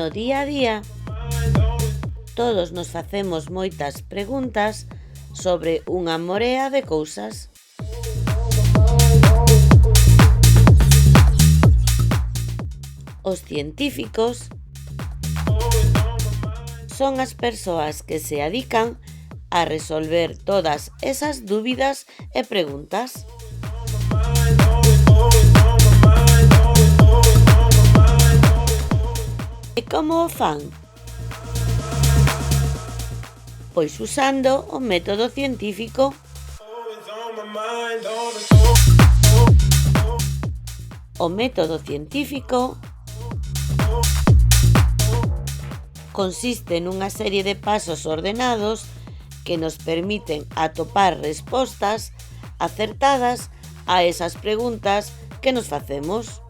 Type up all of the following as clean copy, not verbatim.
No día a día, todos nos facemos moitas preguntas sobre unha morea de cousas. Os científicos son as persoas que se adican a resolver todas esas dúbidas e preguntas. E como o fan? Pois usando o método científico. O método científico consiste nunha serie de pasos ordenados que nos permiten atopar respostas acertadas a esas preguntas que nos facemos.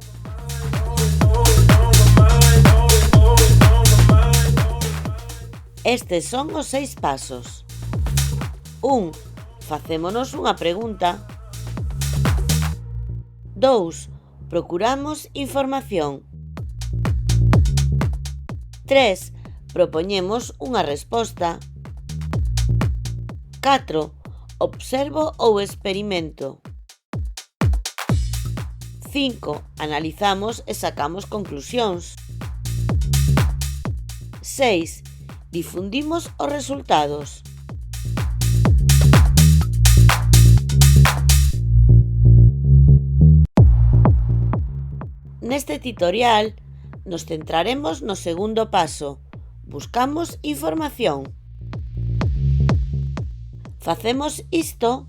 Estes son os 6 pasos. 1. Facémonos unha pregunta. 2. Procuramos información. 3. Propoñemos unha resposta. 4. Observo ou experimento. 5. Analizamos e sacamos conclusións. 6. Difundimos os resultados. Neste tutorial nos centraremos no segundo paso. Buscamos información. Facemos isto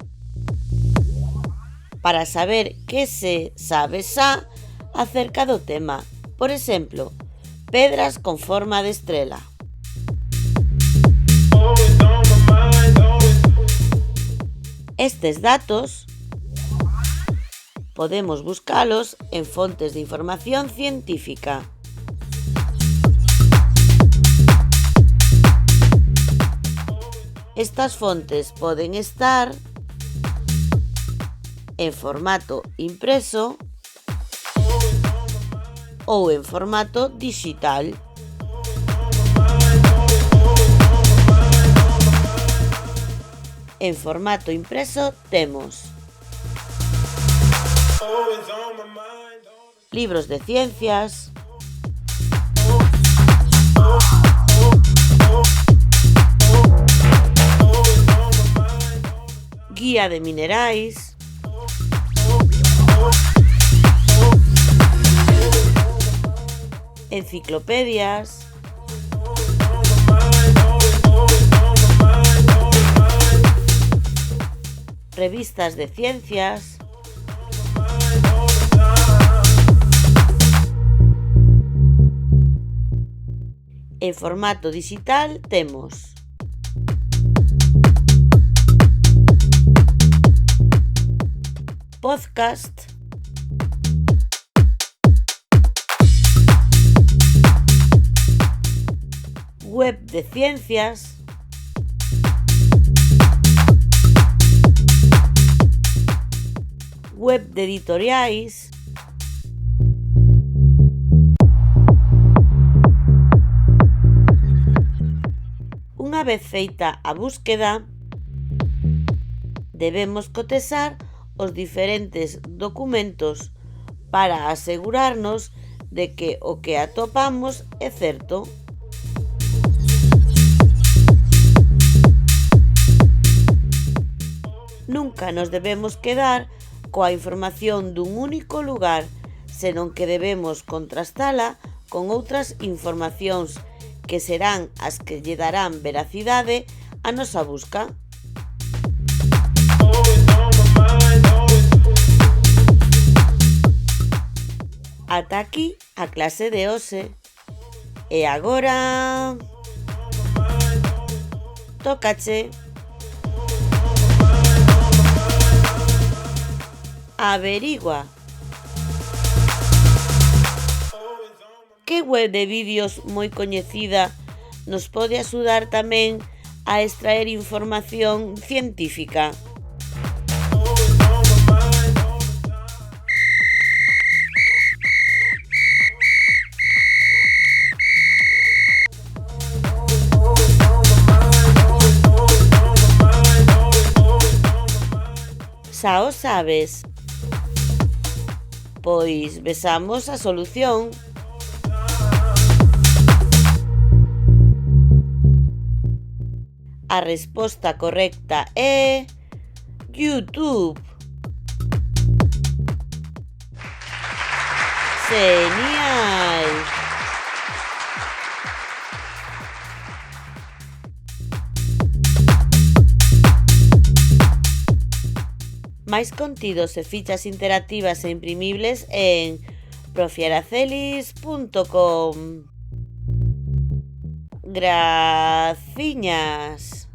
para saber que se sabe xa acerca do tema. Por exemplo, pedras con forma de estrela. Estes datos podemos buscalos en fontes de información científica. Estas fontes poden estar en formato impreso ou en formato digital. En formato impreso temos libros de ciencias, guía de minerais, enciclopedias, revistas de ciencias, en formato digital temos podcast, web de ciencias, web de editoriais, unha vez feita a búsqueda, debemos cotexar os diferentes documentos para asegurarnos de que o que atopamos é certo. Nunca nos debemos quedar coa información dun único lugar, senón que debemos contrastala con outras informacións que serán as que lle darán veracidade á nosa busca. Ata aquí a clase de hoxe. E agora tócache. Averigua. Que web de vídeos moi coñecida nos pode axudar tamén a extraer información científica? Xa o sabes. Pois vexamos a solución. A resposta correcta é YouTube. Genial! Máis contidos e fichas interactivas e imprimibles en profiaracelis.com. Graciñas!